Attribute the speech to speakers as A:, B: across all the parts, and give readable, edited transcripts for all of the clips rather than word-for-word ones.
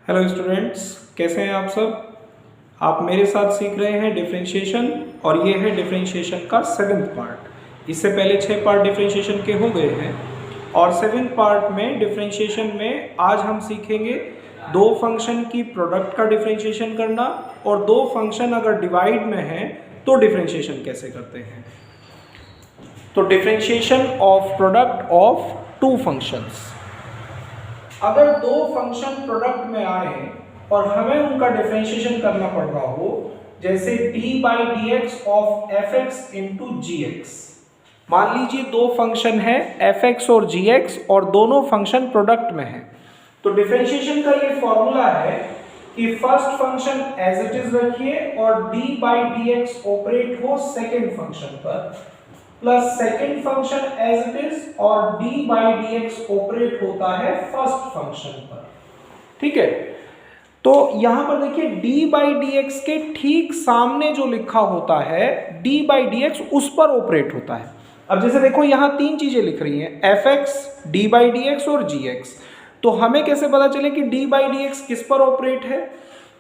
A: Hello students, कैसे हैं आप सब। आप मेरे साथ सीख रहे हैं डिफरेंशिएशन और ये है डिफरेंशिएशन का 7th पार्ट। इससे पहले 6 पार्ट डिफरेंशिएशन के हो गए हैं और 7th पार्ट में डिफरेंशिएशन में आज हम सीखेंगे दो फंक्शन की प्रोडक्ट का डिफरेंशिएशन करना और दो फंक्शन अगर डिवाइड में हैं तो डिफरेंशिएशन कैसे करते हैं। तो differentiation of product of two functions. अगर दो फंक्शन प्रोडक्ट में आए और हमें उनका डिफरेंशिएशन करना पड़ रहा हो, जैसे d/dx of fx into gx। मान लीजिए दो फंक्शन है fx और gx और दोनों फंक्शन प्रोडक्ट में है, तो डिफरेंशिएशन का ये फॉर्मूला है कि first function as it is रखिए और d/dx ऑपरेट हो सेकेंड फंक्शन पर, plus second function as it is और d/dx ऑपरेट होता है फर्स्ट फंक्शन पर। ठीक है, तो यहां पर देखिए d/dx के ठीक सामने जो लिखा होता है d/dx उस पर ऑपरेट होता है। अब जैसे देखो यहां तीन चीजें लिख रही हैं fx, d/dx और gx, तो हमें कैसे पता चले कि d/dx किस पर ऑपरेट है।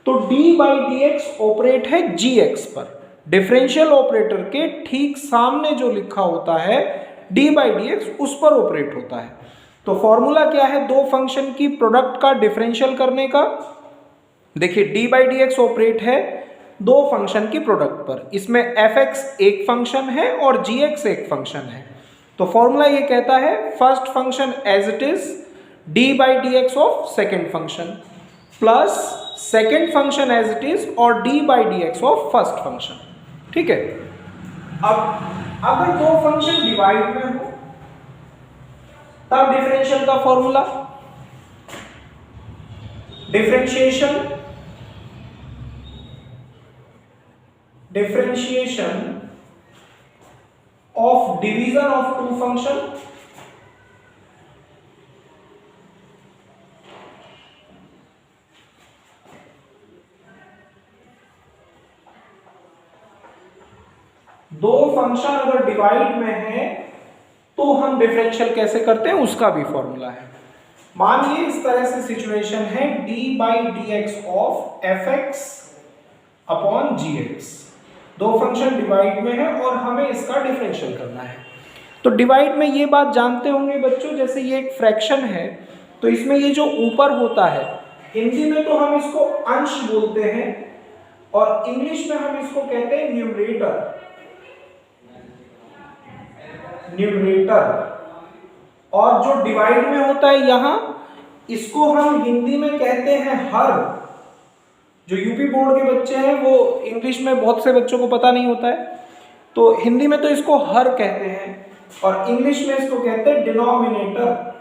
A: तो d/dx ऑपरेट है gx पर। डिफरेंशियल ऑपरेटर के ठीक सामने जो लिखा होता है d/dx उस पर ऑपरेट होता है। तो फॉर्मूला क्या है दो फंक्शन की प्रोडक्ट का डिफरेंशियल करने का। देखिए d/dx ऑपरेट है दो फंक्शन की प्रोडक्ट पर, इसमें fx एक फंक्शन है और gx एक फंक्शन है। तो फॉर्मूला ये कहता है first function as it is d/dx of second function plus second function as it is और d/dx ऑफ फर्स्ट फंक्शन। ठीक है, अब अगर दो फंक्शन डिवाइड में हो तब डिफरेंशियल का formula differentiation of division of two function. दो फंक्शन अगर डिवाइड में है तो हम डिफरेंशियल कैसे करते हैं उसका भी फॉर्मूला है। मानिए इस तरह से सिचुएशन है d/dx of fx upon gx। दो फंक्शन डिवाइड में है और हमें इसका डिफरेंशियल करना है। तो डिवाइड में ये बात जानते होंगे बच्चों, जैसे ये एक फ्रैक्शन है तो इसमें ये जो ऊपर होता है हिंदी में तो हम इसको अंश बोलते हैं और इंग्लिश में हम इसको कहते हैं न्यूमरेटर। और जो डिवाइड में होता है यहां इसको हम हिंदी में कहते हैं हर। जो यूपी बोर्ड के बच्चे हैं वो इंग्लिश में बहुत से बच्चों को पता नहीं होता है, तो हिंदी में तो इसको हर कहते हैं और इंग्लिश में इसको कहते हैं डिनोमिनेटर।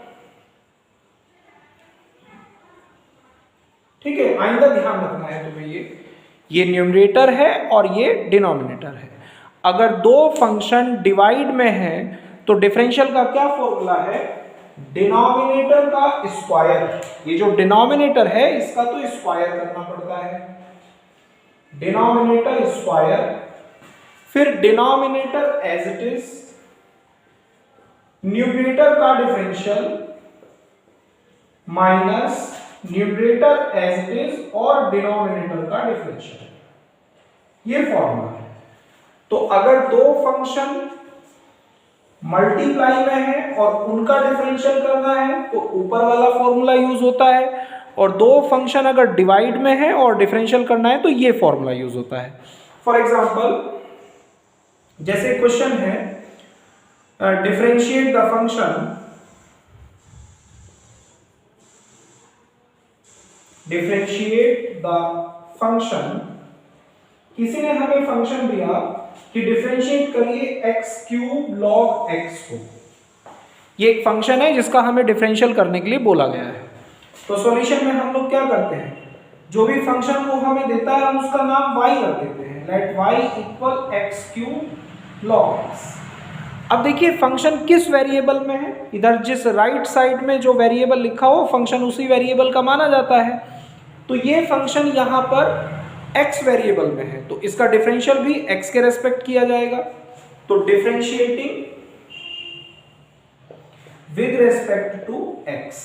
A: ठीक है, आइंदा ध्यान रखना है तुम्हें, ये न्यूमरेटर है और ये डिनोमिनेटर है। अगर दो फंक्शन डिवाइड में है तो डिफरेंशियल का क्या फॉर्मूला है, डिनोमिनेटर का स्क्वायर। ये जो डिनोमिनेटर है इसका तो स्क्वायर करना पड़ता है, डिनोमिनेटर स्क्वायर, फिर denominator as it is, numerator का differential minus numerator as it is और डिनोमिनेटर का डिफरेंशियल, ये फॉर्मूला है। तो अगर दो फंक्शन मल्टीप्लाई में है और उनका डिफरेंशियल करना है तो ऊपर वाला फॉर्मूला यूज होता है, और दो फंक्शन अगर डिवाइड में है और डिफरेंशियल करना है तो ये फॉर्मूला यूज होता है। फॉर एग्जांपल जैसे क्वेश्चन है डिफरेंशिएट द फंक्शन, किसी ने हमें फंक्शन दिया कि डिफरेंशिएट करिए x³ log x को। ये एक फंक्शन है जिसका हमें डिफरेंशियल करने के लिए बोला गया है। तो सॉल्यूशन में हम लोग क्या करते हैं, जो भी फंक्शन वो हमें देता है हम उसका नाम y रख देते हैं, let y equal x³ log x। अब देखिए फंक्शन किस वेरिएबल में है, इधर जिस राइट साइड में जो वेरिएबल लिखा हो फंक्शन उसी वेरिएबल का माना जाता है। तो ये फंक्शन यहां पर x वेरिएबल में है तो इसका डिफरेंशियल भी x के रेस्पेक्ट किया जाएगा। तो differentiating with respect to x,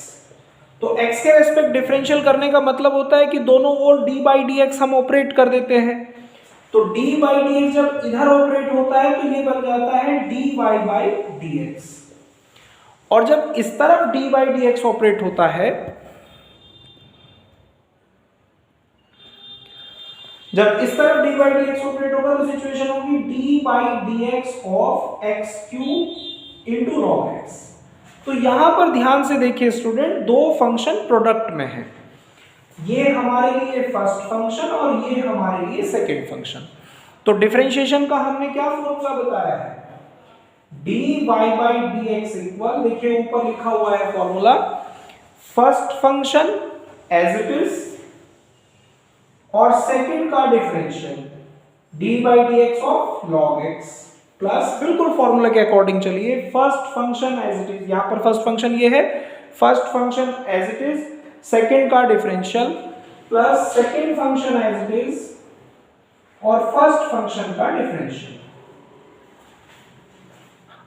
A: तो x के रेस्पेक्ट डिफरेंशियल करने का मतलब होता है कि दोनों ओर d बाई डी एक्स हम ऑपरेट कर देते हैं। तो d बाई डी एक्स जब इधर ऑपरेट होता है तो ये बन जाता है dy बाई डी एक्स, और जब इस तरफ d by D X operate होता है, जब इस तरफ d by D X operate होगा तो सिचुएशन होगी d by D x of x cube into log x. तो यहां पर ध्यान से देखिए स्टूडेंट, दो फंक्शन प्रोडक्ट में है, ये हमारे लिए फर्स्ट फंक्शन और ये हमारे लिए सेकंड फंक्शन। तो डिफरेंशिएशन का हमने क्या फॉर्मूला बताया है, dy by D x equal, देखिए ऊपर लिखा हुआ है formula, first function as it is और सेकंड का differential dy by D x of log x plus, बिल्कुल फॉर्मूला के अकॉर्डिंग चलिए, first function as it is, यहां पर फर्स्ट फंक्शन ये है, first function as it is, second का differential plus second function as it is और first function का डिफरेंशियल।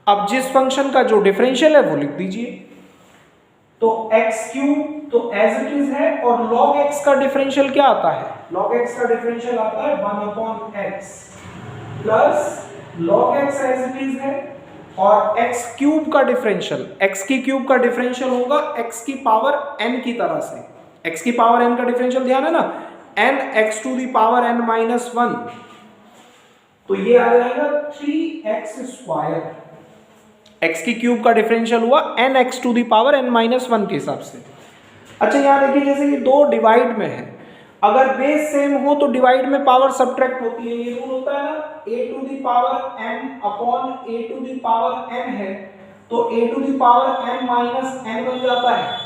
A: अब जिस फंक्शन का जो डिफरेंशियल है वो लिख दीजिए, तो x क्यूब तो एज इट इज है, और log x का डिफरेंशियल क्या आता है, log x का डिफरेंशियल आता है 1/x plus log x as it is है, और x क्यूब का डिफरेंशियल, x की क्यूब का डिफरेंशियल होगा x की पावर n की तरह से, x की पावर n का डिफरेंशियल ध्यान है ना, n x to the power n minus 1, तो ये आ जाएगा 3x स्क्वायर, x की क्यूब का डिफरेंशियल हुआ n x to the power n minus 1 के हिसाब से। अच्छा यहाँ देखिए, जैसे ये दो डिवाइड में है, अगर बेस सेम हो तो डिवाइड में पावर सब्ट्रैक्ट होती है, ये रूल होता है ना, a to the power m upon a to the power n है तो a to the power n minus n बन जाता है।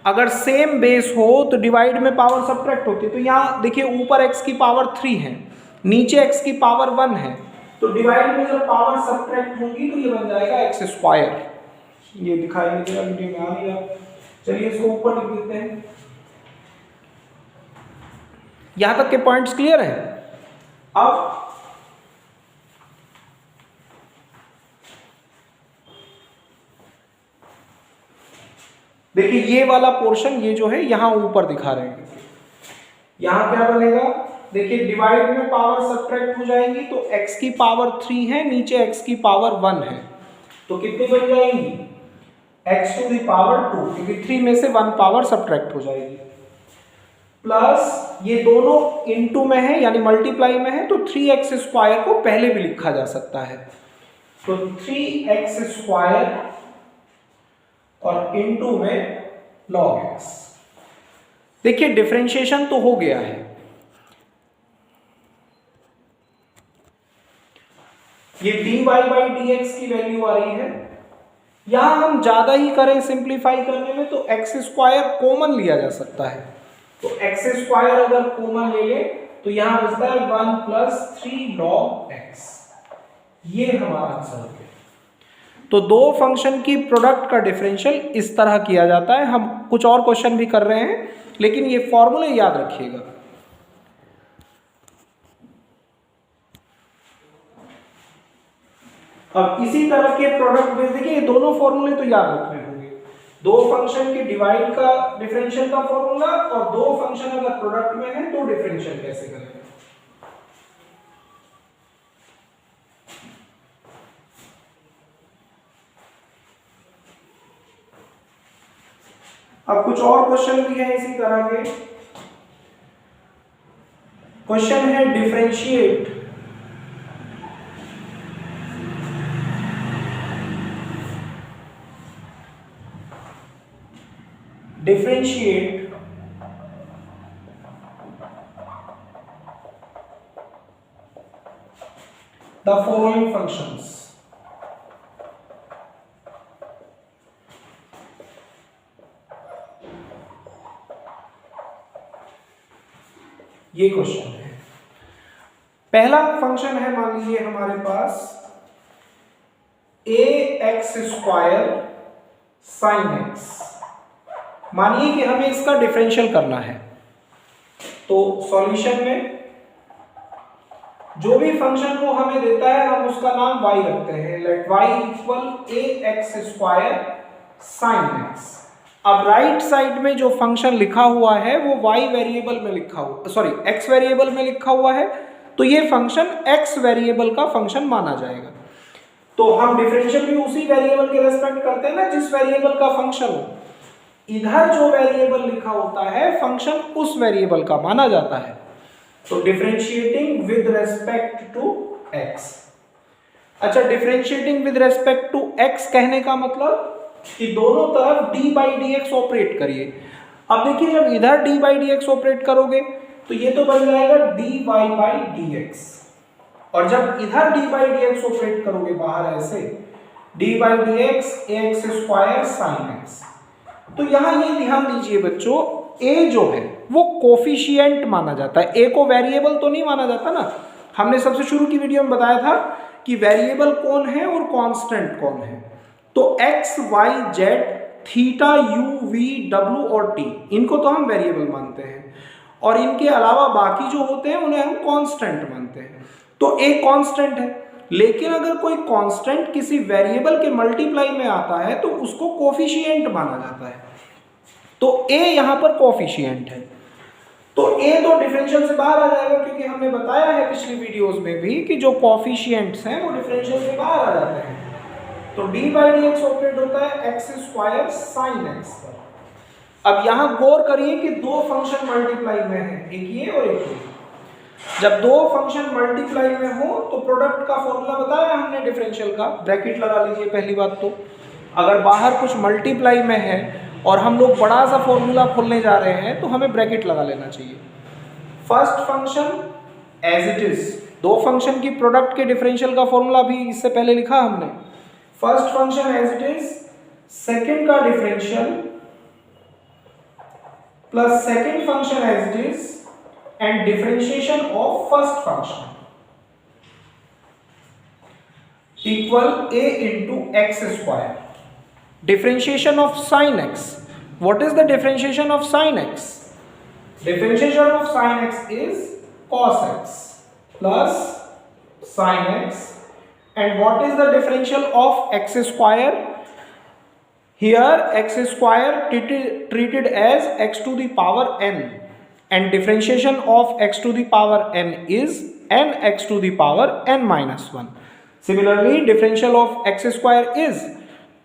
A: अगर सेम बेस हो तो डिवाइड में पावर सब्ट्रैक्ट होती है, तो यहाँ देखिए ऊपर x की पावर 3 है, नीचे x की पावर 1 है, तो डिवाइड में जब पावर सब्ट्रैक्ट होंगी तो ये बन जाएगा x स्क्वायर। ये दिखाई नहीं दे रहा, वीडियो में आ नहीं रहा, चलिए इसको ऊपर लिख देते हैं। यहां तक के पॉइंट्स क्लियर है। अब देखिए ये वाला पोर्शन, ये जो है यहां ऊपर दिखा रहे हैं, यहां क्या बनेगा, देखिए डिवाइड में पावर सब्ट्रैक्ट हो जाएंगी तो x की पावर 3 है, नीचे x की पावर 1 है, तो कितनी बन जाएंगी, x टू दी पावर 2, क्योंकि 3 में से 1 पावर सब्ट्रैक्ट हो जाएगी, प्लस ये दोनों इनटू में है यानी मल्टीप्लाई में है, तो 3x स्क्वायर को पहले भी लिखा जा सकता है, तो 3x स्क्वायर और इनटू में log x। देखिए डिफरेंशिएशन तो हो गया है, ये dy बाई डी एक्स की वैल्यू आ रही है, यहां हम ज्यादा ही करें सिंप्लीफाई करने में तो x स्क्वायर कॉमन लिया जा सकता है, तो x स्क्वायर अगर कॉमन ले ले तो यहां बचता है 1 प्लस 3 log x, ये हमारा आंसर है। तो दो फंक्शन की प्रोडक्ट का डिफरेंशियल इस तरह किया जाता है। हम कुछ और क्वेश्चन भी कर रहे हैं, लेकिन ये फॉर्मूले याद रखिएगा। अब इसी तरह के प्रोडक्ट में देखिए, ये दोनों फॉर्मूले तो याद रखने होंगे, दो फंक्शन के डिवाइड का डिफरेंशियल का फॉर्मूला, और दो फंक्शन अगर प्रोडक्ट में है तो डिफरेंशियल कैसे करें। अब कुछ और क्वेश्चन भी है इसी तरह के। क्वेश्चन है डिफरेंशिएट the following functions। ये क्वेश्चन है। पहला फंक्शन है, मान लीजिए हमारे पास ax स्क्वायर साइन एक्स, मानिए कि हमें इसका डिफरेंशियल करना है, तो सॉल्यूशन में जो भी फंक्शन वो हमें देता है हम उसका नाम y रखते हैं, let y equal ax square sine X. अब राइट साइड में जो फंक्शन लिखा हुआ है वो y वेरिएबल में लिखा हुआ, सॉरी x वेरिएबल में लिखा हुआ है, तो ये फंक्शन x वेरिएबल का फंक्शन माना जाएगा। तो हम डिफरेंशियल भी उसी वेरिएबल के रेस्पेक्ट करते हैं ना जिस वेरिएबल का फंक्शन हो। इधर जो वेरिएबल लिखा होता है फंक्शन उस वेरिएबल का माना जाता है। तो differentiating with respect to x। अच्छा, differentiating with respect to x कहने का मतलब कि दोनों तरफ d by D X operate करिए। अब देखिए, जब इधर d by D X operate करोगे तो ये तो बन जाएगा dy बाई डी एक्स, और जब इधर d by D X operate करोगे बाहर ऐसे d by D x x square sine x. तो यहां ये ध्यान दीजिए बच्चों, a जो है वो कोफिशिएंट माना जाता है, a को वेरिएबल तो नहीं माना जाता ना। हमने सबसे शुरू की वीडियो में बताया था कि वेरिएबल कौन है और कांस्टेंट कौन है। तो x, y, z, theta, u, v, w और t, इनको तो हम वेरिएबल मानते हैं, और इनके अलावा बाकी जो होते हैं उन्हें हम कांस्टेंट मानते हैं। तो a कांस्टेंट है, लेकिन अगर कोई कांस्टेंट किसी वेरिएबल के मल्टीप्लाई में आता है तो उसको कोफिशिएंट माना जाता है। तो a यहां पर कोफिशिएंट है, तो a तो डिफरेंशियल से बाहर आ जाएगा, क्योंकि हमने बताया है पिछली वीडियोस में भी कि जो कोफिशिएंट्स हैं वो डिफरेंशियल से बाहर आ जाते हैं। तो d by D X operate होता है एक्स स्क्वायर साइन एक्स पर। अब यहां गौर करिए कि दो फंक्शन मल्टीप्लाई में है, एक ये और एक ये। जब दो फंक्शन मल्टीप्लाई में हो तो प्रोडक्ट का फॉर्मूला बताया हमने डिफरेंशियल का, ब्रैकेट लगा लीजिए पहली बात। तो अगर बाहर कुछ मल्टीप्लाई में है और हम लोग बड़ा सा फॉर्मूला खोलने जा रहे हैं तो हमें ब्रैकेट लगा लेना चाहिए। First function as it is, दो फंक्शन की प्रोडक्ट के डिफरेंशियल का फॉर्मूला भी इससे पहले लिखा हमने। First function as it is, second का differential plus second function as it is and differentiation of first function equal a into x square. Differentiation of sin x. What is the differentiation of sin x? Differentiation of sin x is cos x plus sin x. And what is the differential of x square? Here x square treated as x to the power n, and differentiation of x to the power n is n x to the power n minus 1. Similarly, differential of x square is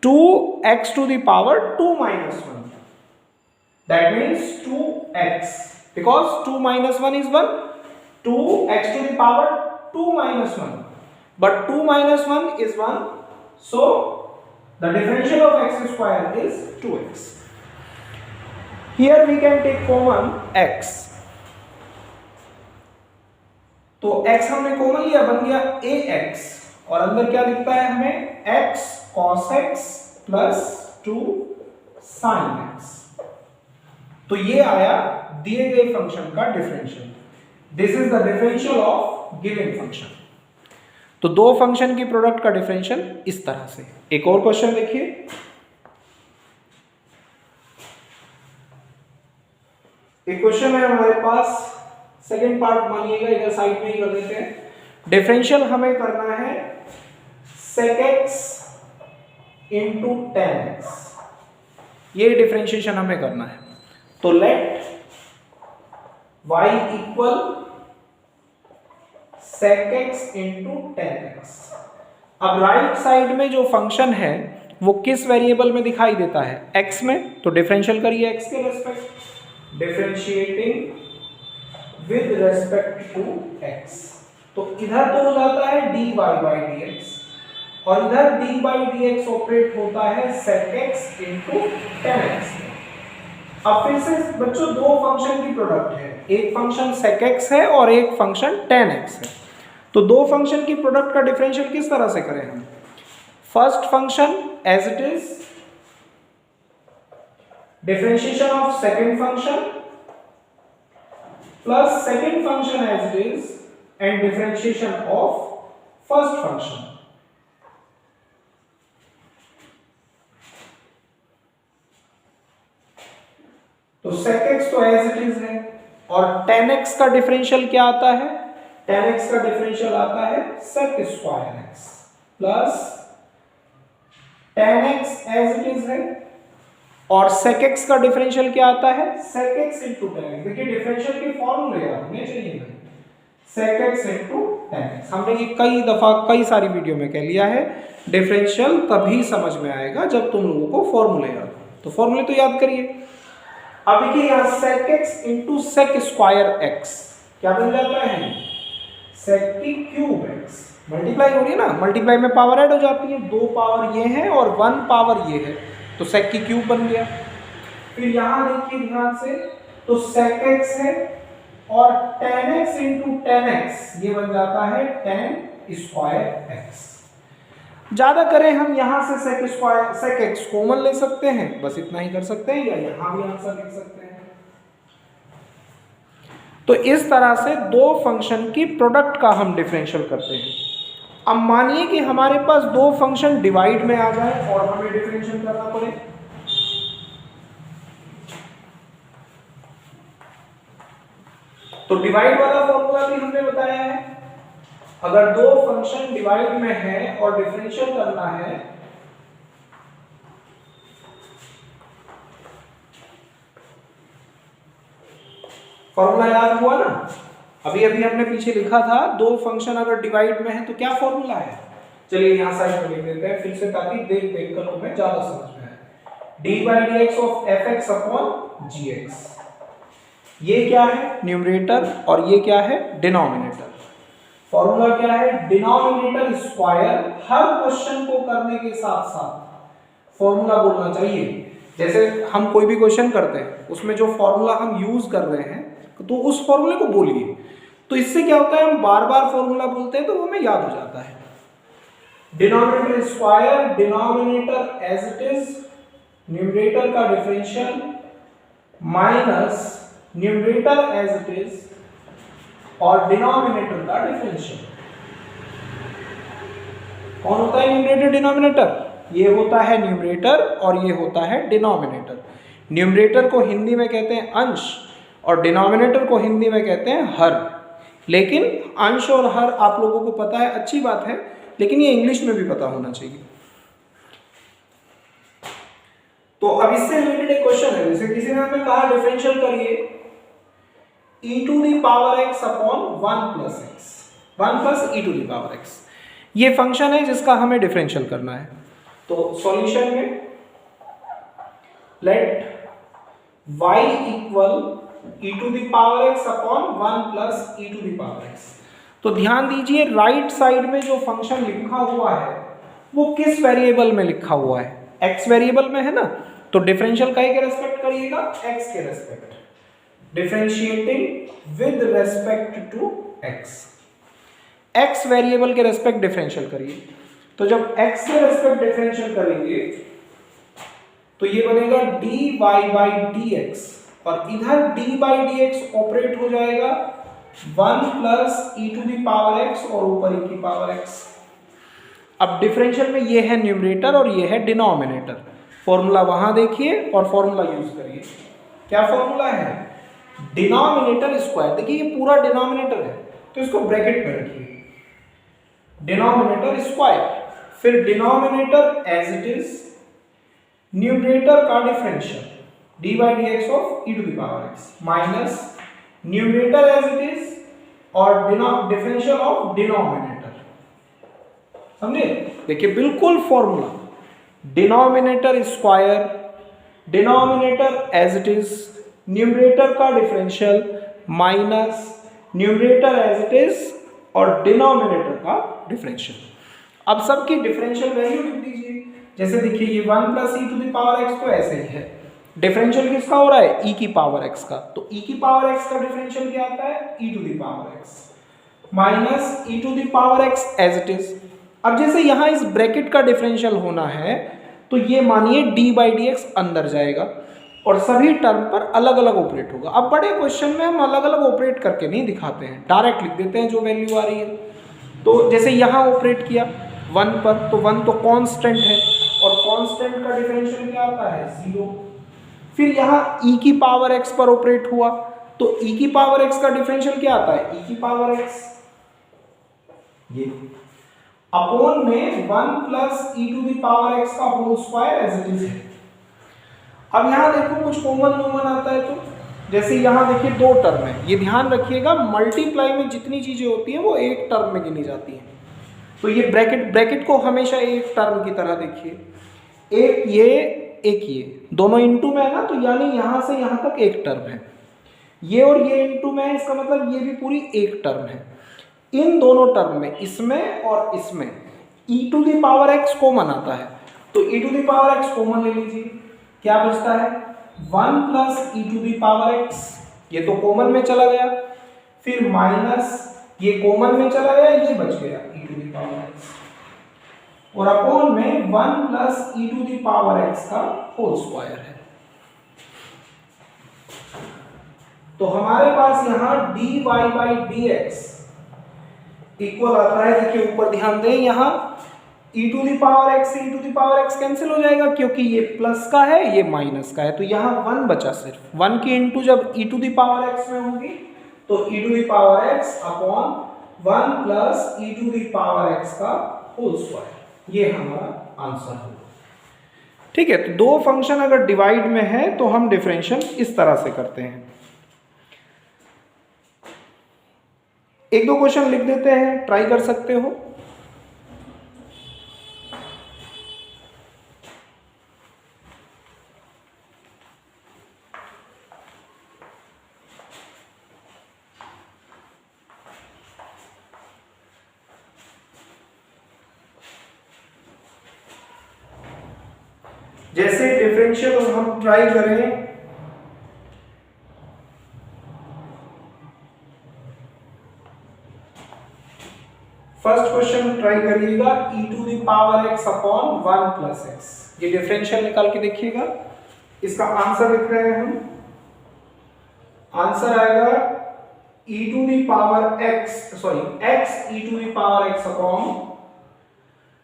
A: 2x to the power 2 minus 1. That means 2x, because 2 minus 1 is 1, 2x to the power 2 minus 1. But 2 minus 1 is 1, so the differential of x square is 2x. Here we can take common x. तो x हमने common लिया, बन गया ax, और अंदर क्या दिखता है हमें, x cos x plus 2 sin x। तो ये आया दिए गए फंक्शन का differential. This is the differential of given function. तो दो फंक्शन की प्रोडक्ट का डिफरेंशियल इस तरह से। एक और क्वेश्चन देखिए, एक क्वेश्चन है हमारे पास, सेकंड पार्ट मानिएगा, इधर साइड में ही कर देते हैं। डिफरेंशियल हमें करना है sec x into tan x, ये डिफरेंशिएशन हमें करना है। तो let y equal sec x into tan x। अब राइट साइड में जो फंक्शन है वो किस वेरिएबल में दिखाई देता है, x में, तो डिफरेंशियल करिए x के respect, differentiating with respect to x। तो इधर तो हो जाता है dy बाई dx, और इधर d बाई dx ऑपरेट होता है sec x into tan x। अब फिर से बच्चों दो फंक्शन की प्रोडक्ट है, एक फंक्शन sec x है और एक फंक्शन tan x है। तो दो फंक्शन की प्रोडक्ट का डिफरेंशियल किस तरह से करें हम। First function as it is, differentiation of second function plus second function as it is and differentiation of first function. तो sec x तो एज इट इज है, और tan x का डिफरेंशियल क्या आता है, tan x का डिफरेंशियल आता है sec square x plus tan x as it is है और sec x का डिफरेंशियल क्या आता है, sec x into tan x। देखिए डिफरेंशियल के फॉर्मूले याद होने चाहिए भाई, sec x into tan x। हमने ये कई दफा कई सारी वीडियो में कह लिया है, डिफरेंशियल तभी समझ में आएगा जब तुम लोगों को फॉर्मूले याद हो। तो फॉर्मूले तो याद करिए। अब देखिए यहाँ sec x into sec square x क्या बन जाता है, sec की क्यूब x। मल्टीप्लाई हो रही है ना, मल्टीप्लाई में पावर ऐड हो जाती है, 2 पावर ये है और 1 पावर ये है, तो sec की क्यूब बन गया। फिर यहाँ देखिए ध्यान से, तो sec x है और tan x into tan x ये बन जाता है tan स्क्वायर x। ज्यादा करें हम यहाँ से sec x कॉमन ले सकते हैं, बस इतना ही कर सकते हैं, या यहाँ भी आंसर लिख सकते हैं। तो इस तरह से दो फंक्शन की प्रोडक्ट का हम डिफरेंशियल करते हैं। अब मानिए कि हमारे पास दो फंक्शन डिवाइड में आ जाए और हमें डिफरेंशियल करना पड़े, तो डिवाइड वाला फॉर्मूला भी हमने बताया है। अगर दो फंक्शन डिवाइड में है और डिफरेंशियल करना है, फॉर्मूला याद हुआ ना, अभी अभी हमने पीछे लिखा था, दो फंक्शन अगर डिवाइड में है तो क्या फॉर्मूला है। चलिए यहां साइड में लिख देते हैं फिर से, ताकि देख देख कर तुम्हें ज्यादा समझ में आए। d/dx of fx upon gx, ये क्या है, न्यूमरेटर, और ये क्या है, डिनोमिनेटर। फॉर्मूला क्या है, डिनोमिनेटर स्क्वायर। हर क्वेश्चन को करने के साथ साथ फॉर्मूला बोलना चाहिए। जैसे हम कोई भी क्वेश्चन करते हैं, उसमें जो फॉर्मूला हम यूज कर रहे हैं तो उस फॉर्मूले को बोलिए, तो इससे क्या होता है, हम बार बार फॉर्मूला बोलते हैं तो वो हमें याद हो जाता है। Denominator square, denominator as it is, numerator का differential minus numerator as it is और डिनोमिनेटर का डिफरेंशियल। कौन होता है न्यूमरेटर डिनोमिनेटर, ये होता है न्यूमरेटर और ये होता है डिनोमिनेटर। न्यूमरेटर को हिंदी में कहते हैं अंश और डिनोमिनेटर को हिंदी में कहते हैं हर। लेकिन अंश और हर आप लोगों को पता है, अच्छी बात है, लेकिन ये इंग्लिश में भी पता होना चाहिए। तो अब इससे रिलेटेड एक क्वेश्चन है, जैसे किसी ने हमें कहा डिफरेंशियल करिए e to the power x upon 1 plus x, 1 plus e to the power x, ये फंक्शन है जिसका हमें डिफरेंशियल करना है। तो सॉल्यूशन में let y equal e to the power x upon 1 plus e to the power x। तो ध्यान दीजिए राइट साइड में जो फंक्शन लिखा हुआ है वो किस वेरिएबल में लिखा हुआ है, x वेरिएबल में है ना, तो डिफरेंशियल काहे के रेस्पेक्ट करिएगा, x के respect, differentiating with respect to x, x variable के रेस्पेक्ट डिफरेंशियल करिए। तो जब x के रेस्पेक्ट डिफरेंशियल करेंगे तो ये बनेगा dy बाई dx, और इधर d बाई dx ऑपरेट हो जाएगा 1 plus e to the power x और ऊपर e की पावर x। अब डिफरेंशियल में ये है न्यूमरेटर और ये है डिनोमिनेटर। फॉर्मूला वहां देखिए और फॉर्मूला यूज करिए। क्या फॉर्मूला है, डिनोमिनेटर स्क्वायर। देखिए ये पूरा डिनोमिनेटर है तो इसको ब्रैकेट में रखिए, डिनोमिनेटर स्क्वायर, फिर denominator as it is, numerator का differential dy by dx of e to the power x minus numerator as it is और डिफरेंशियल ऑफ डिनोमिनेटर। समझे, देखिए बिल्कुल formula, denominator square, denominator as it is, numerator का differential minus numerator as it is और denominator का differential. अब सबकी differential value लिख दीजिए। जैसे देखिए ये 1 plus E to the power x तो ऐसे ही है, डिफरेंशियल किसका हो रहा है, e की पावर x का, तो e की पावर x का डिफरेंशियल क्या आता है, e to the power x minus e to the power x as it is. अब जैसे यहाँ इस ब्रैकेट का डिफरेंशियल होना है तो ये मानिए d बाई डी एक्स अंदर जाएगा और सभी टर्म पर अलग अलग ऑपरेट होगा। अब बड़े क्वेश्चन में हम अलग अलग ऑपरेट करके नहीं दिखाते हैं, डायरेक्ट लिख देते हैं जो वैल्यू आ रही है। तो जैसे यहाँ ऑपरेट किया 1 पर, तो 1 तो कांस्टेंट है और कांस्टेंट का डिफरेंशियल क्या आता है, 0। फिर यहाँ e की पावर x पर ऑपरेट हुआ तो e की पावर x का डिफरेंशियल क्या आता है, e की पावर x, ये अपॉन में 1 plus e to the power x का whole square as it is है। अब यहाँ देखो कुछ कॉमन आता है, तो जैसे यहाँ देखिए दो टर्म है, ये ध्यान रखिएगा मल्टीप्लाई में जितनी चीजें होती है वो एक टर्म में गिनी जाती है। तो ये ब्रैकेट को हमेशा एक टर्म की तरह देखिए, एक ये दोनों इनटू में है ना, तो यानी यहाँ से यहाँ तक एक टर्म है, ये और ये इनटू में है, इसका मतलब ये भी पूरी एक टर्म है। इन दोनों टर्म में, इसमें और इसमें e⁻x कॉमन आता है, तो e⁻x कॉमन ले लीजिए, क्या बचता है 1 प्लस e⁻x, ये तो कॉमन में चला गया, फिर माइनस ये कॉमन में चला गया, ये बच गया e⁻x, और अपॉन में 1 प्लस e⁻x का होल स्क्वायर है। तो हमारे पास यहां dy/dx इक्वल आता है, देखिए ऊपर ध्यान दें, यहां e⁻x से e⁻x कैंसिल हो जाएगा क्योंकि ये प्लस का है ये माइनस का है, तो यहां 1 बचा, सिर्फ 1 की इंटू जब e⁻x में होगी तो e⁻x अपॉन 1 प्लस e⁻x का होल स्क्वायर, ये हमारा आंसर होगा। ठीक है, तो दो फंक्शन अगर डिवाइड में है तो हम डिफरेंशियल इस तरह से करते हैं। एक दो क्वेश्चन लिख देते हैं, ट्राई कर सकते हो। जैसे डिफरेंशियल हम ट्राई करें, फर्स्ट क्वेश्चन ट्राई करिएगा e⁻x अपॉन 1 प्लस x, ये डिफरेंशियल निकाल के देखिएगा। इसका आंसर लिख रहे हैं हम, आंसर आएगा x e⁻x upon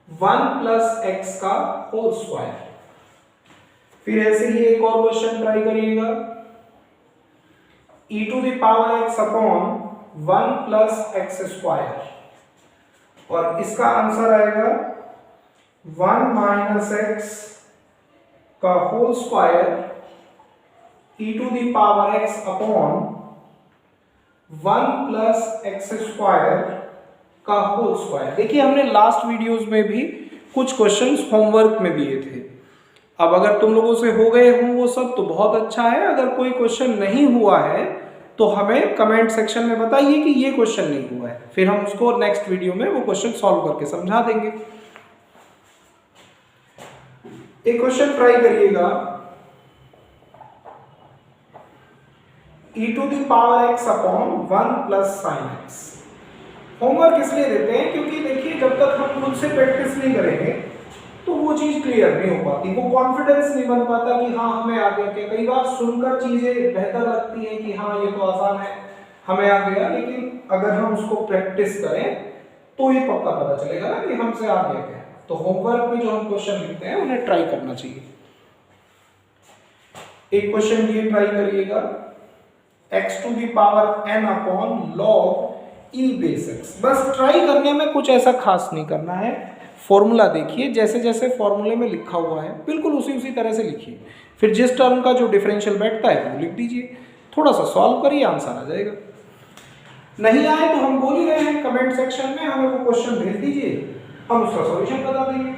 A: 1 plus x का होल स्क्वायर। फिर ऐसे ही एक और क्वेश्चन ट्राई करिएगा, e⁻x upon 1 plus x square, और इसका आंसर आएगा 1 माइनस x का whole square e⁻x upon 1 plus x square का होल स्क्वायर। देखिए हमने लास्ट वीडियोस में भी कुछ क्वेश्चंस होमवर्क में दिए थे, अब अगर तुम लोगों से हो गए हों वो सब तो बहुत अच्छा है, अगर कोई क्वेश्चन नहीं हुआ है तो हमें कमेंट सेक्शन में बताइए कि ये क्वेश्चन नहीं हुआ है, फिर हम उसको नेक्स्ट वीडियो में वो क्वेश्चन सॉल्व करके समझा देंगे। एक क्वेश्चन ट्राई करिएगा, e⁻x upon 1 plus sin x। Homework इसलिए देते हैं क्योंकि देखिए जब तक हम खुद से प्रैक्टिस नहीं करेंगे तो वो चीज क्लियर नहीं हो पाती, वो कॉन्फिडेंस नहीं बन पाता कि हाँ हमें आ गया। कई बार सुनकर चीजें बेहतर लगती हैं कि हाँ ये तो आसान है हमें आ गया, लेकिन अगर हम उसको प्रैक्टिस करें तो ये पक्का पता चलेगा ना कि हमसे आ गया क्या। तो होमवर्क में जो हम क्वेश्चन लिखते हैं उन्हें ट्राई करना चाहिए। एक क्वेश्चन ये ट्राई करिएगा, x⁴n upon log e base x। बस ट्राई करने में कुछ ऐसा खास नहीं करना है, फॉर्मूला देखिए जैसे जैसे फॉर्मूले में लिखा हुआ है बिल्कुल उसी तरह से लिखिए, फिर जिस टर्म का जो डिफरेंशियल बैठता है वो लिख दीजिए, थोड़ा सा सॉल्व करिए आंसर आ जाएगा। नहीं आए तो हम बोल ही रहे हैं कमेंट सेक्शन में हमें वो क्वेश्चन भेज दीजिए, हम उसका सॉल्यूशन बता देंगे।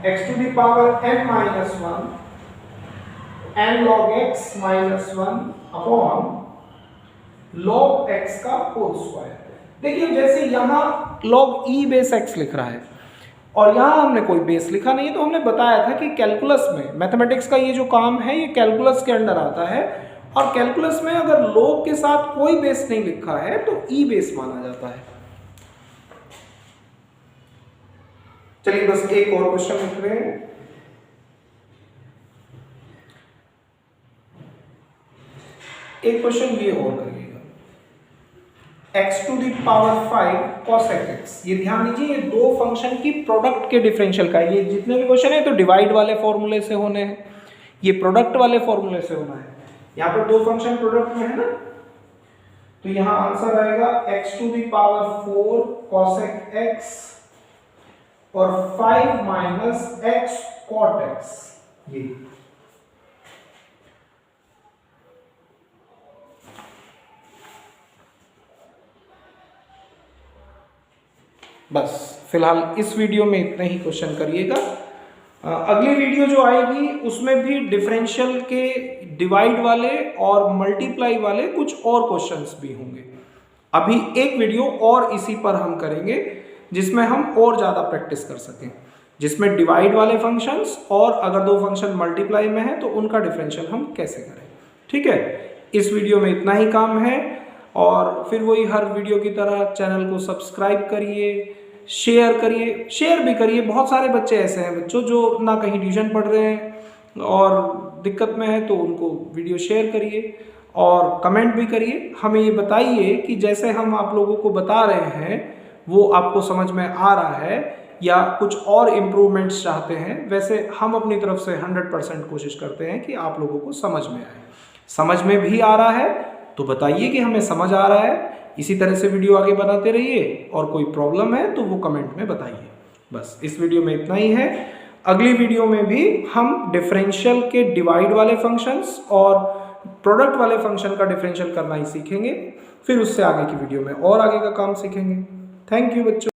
A: x⁴n minus 1 n log x minus 1 upon log x का होल स्क्वायर। देखिए जैसे यहाँ log e बेस x लिख रहा है और यहाँ हमने कोई बेस लिखा नहीं है, तो हमने बताया था कि कैलकुलस में मैथमेटिक्स का ये जो काम है ये कैलकुलस के अंडर आता है, और कैलकुलस में अगर log के साथ कोई बेस नहीं लिखा है तो e बेस माना जाता है। चलिए बस एक और क्वेश्चन लिख रहे हैं, एक क्वेश्चन ये और करिएगा, x⁵ cosec x। ये ध्यान दीजिए ये दो फंक्शन की प्रोडक्ट के डिफरेंशियल का है, ये जितने भी क्वेश्चन है तो डिवाइड वाले फॉर्मूले से होने हैं, ये प्रोडक्ट वाले फॉर्मूले से होना है। यहाँ पर दो फंक्शन प्रोडक्ट में है ना, तो यहाँ आंसर आएगा x⁴ cosec x और 5 माइनस x cot x। ये बस फिलहाल इस वीडियो में इतना ही क्वेश्चन करिएगा। अगली वीडियो जो आएगी उसमें भी डिफरेंशियल के डिवाइड वाले और मल्टीप्लाई वाले कुछ और क्वेश्चंस भी होंगे। अभी एक वीडियो और इसी पर हम करेंगे जिसमें हम और ज़्यादा प्रैक्टिस कर सकें, जिसमें डिवाइड वाले फंक्शंस और अगर दो फंक्शन मल्टीप्लाई में है तो उनका डिफरेंशियल हम कैसे करें। ठीक है, इस वीडियो में इतना ही काम है। और फिर वही हर वीडियो की तरह चैनल को सब्सक्राइब करिए, शेयर करिए, शेयर भी करिए। बहुत सारे बच्चे ऐसे हैं बच्चों जो ना कहीं ट्यूशन पढ़ रहे हैं और दिक्कत में है, तो उनको वीडियो शेयर करिए और कमेंट भी करिए। हमें ये बताइए कि जैसे हम आप लोगों को बता रहे हैं वो आपको समझ में आ रहा है या कुछ और इम्प्रूवमेंट्स चाहते हैं। वैसे हम अपनी तरफ से 100% कोशिश करते हैं कि आप लोगों को समझ में आए। समझ में भी आ रहा है तो बताइए कि हमें समझ आ रहा है। इसी तरह से वीडियो आगे बनाते रहिए और कोई प्रॉब्लम है तो वो कमेंट में बताइए। बस इस वीडियो में इतना ही है। अगली वीडियो में भी हम डिफरेंशियल के डिवाइड वाले फंक्शंस और प्रोडक्ट वाले फंक्शन का डिफरेंशियल करना ही सीखेंगे। फिर उससे आगे की वीडियो में और आगे का काम सीखेंगे। थैंक यू बच्चों।